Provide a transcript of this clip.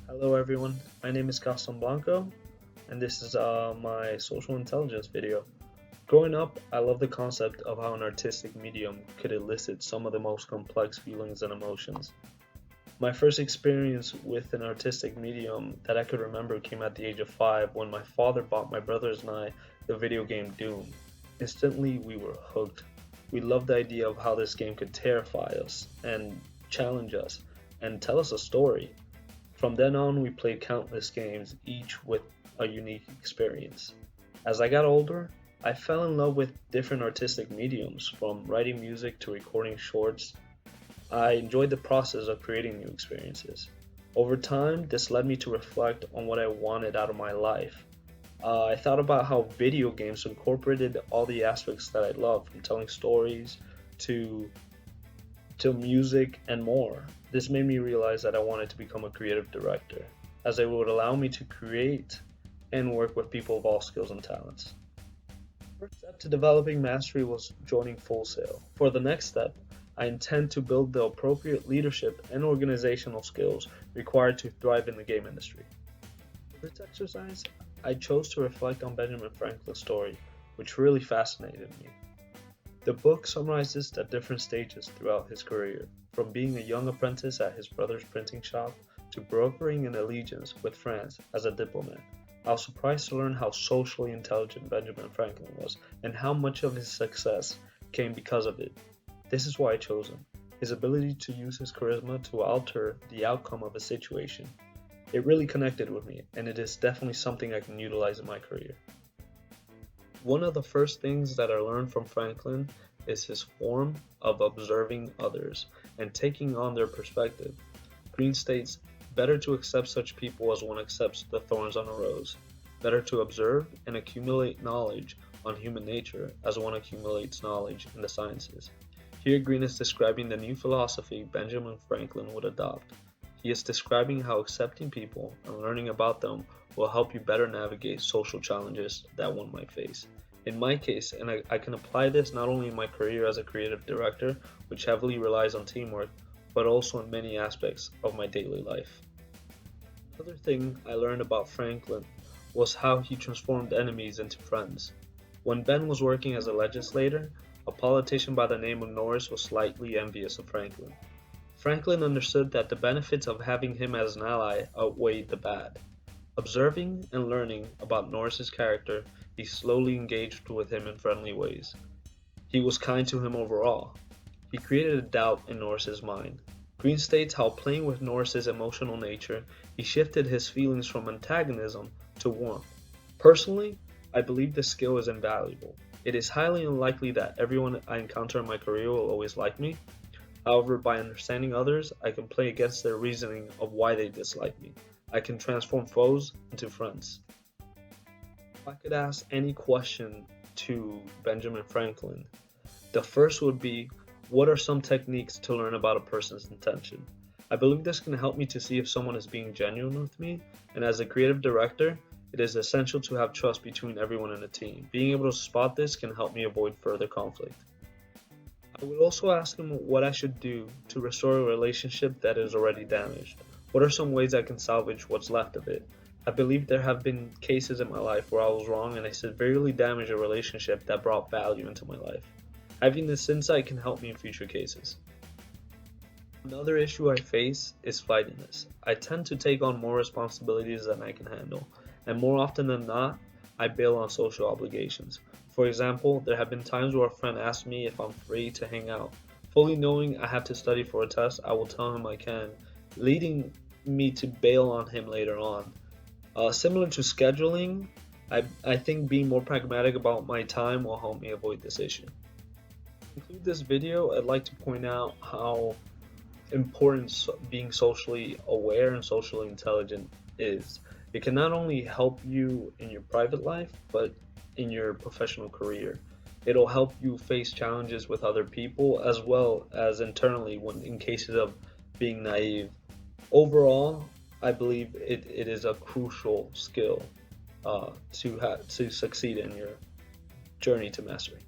Hello everyone, my name is Gaston Blanco, and this is my social intelligence video. Growing up, I love the concept of how an artistic medium could elicit some of the most complex feelings and emotions. My first experience with an artistic medium that I could remember came at the age of 5 when my father bought my brothers and I the video game Doom. Instantly, we were hooked. We loved the idea of how this game could terrify us and challenge us and tell us a story. From then on, we played countless games, each with a unique experience. As I got older, I fell in love with different artistic mediums, from writing music to recording shorts. I enjoyed the process of creating new experiences. Over time, this led me to reflect on what I wanted out of my life. I thought about how video games incorporated all the aspects that I love, from telling stories to music and more. This made me realize that I wanted to become a creative director, as it would allow me to create and work with people of all skills and talents. The first step to developing mastery was joining Full Sail. For the next step, I intend to build the appropriate leadership and organizational skills required to thrive in the game industry. For this exercise, I chose to reflect on Benjamin Franklin's story, which really fascinated me. The book summarizes the different stages throughout his career, from being a young apprentice at his brother's printing shop to brokering an allegiance with France as a diplomat. I was surprised to learn how socially intelligent Benjamin Franklin was and how much of his success came because of it. This is why I chose him: his ability to use his charisma to alter the outcome of a situation. It really connected with me, and it is definitely something I can utilize in my career. One of the first things that I learned from Franklin is his form of observing others and taking on their perspective. Greene states, "Better to accept such people as one accepts the thorns on a rose. Better to observe and accumulate knowledge on human nature as one accumulates knowledge in the sciences." Here Greene is describing the new philosophy Benjamin Franklin would adopt. He is describing how accepting people and learning about them will help you better navigate social challenges that one might face. In my case, and I can apply this not only in my career as a creative director, which heavily relies on teamwork, but also in many aspects of my daily life. Another thing I learned about Franklin was how he transformed enemies into friends. When Ben was working as a legislator, a politician by the name of Norris was slightly envious of Franklin. Franklin understood that the benefits of having him as an ally outweighed the bad. Observing and learning about Norris's character, he slowly engaged with him in friendly ways. He was kind to him overall. He created a doubt in Norris's mind. Greene states how, playing with Norris's emotional nature, he shifted his feelings from antagonism to warmth. Personally, I believe this skill is invaluable. It is highly unlikely that everyone I encounter in my career will always like me. However, by understanding others, I can play against their reasoning of why they dislike me. I can transform foes into friends. If I could ask any question to Benjamin Franklin, the first would be, what are some techniques to learn about a person's intention? I believe this can help me to see if someone is being genuine with me, and as a creative director, it is essential to have trust between everyone in a team. Being able to spot this can help me avoid further conflict. I would also ask him what I should do to restore a relationship that is already damaged. What are some ways I can salvage what's left of it? I believe there have been cases in my life where I was wrong and I severely damaged a relationship that brought value into my life. Having this insight can help me in future cases. Another issue I face is flightiness. I tend to take on more responsibilities than I can handle, and more often than not, I bail on social obligations. For example, there have been times where a friend asked me if I'm free to hang out. Fully knowing I have to study for a test, I will tell him I can, leading me to bail on him later on. Similar to scheduling, I think being more pragmatic about my time will help me avoid this issue. To conclude this video, I'd like to point out how important being socially aware and socially intelligent is. It can not only help you in your private life, but in your professional career. It'll help you face challenges with other people as well as internally when in cases of being naive. Overall, I believe it is a crucial skill to succeed in your journey to mastery.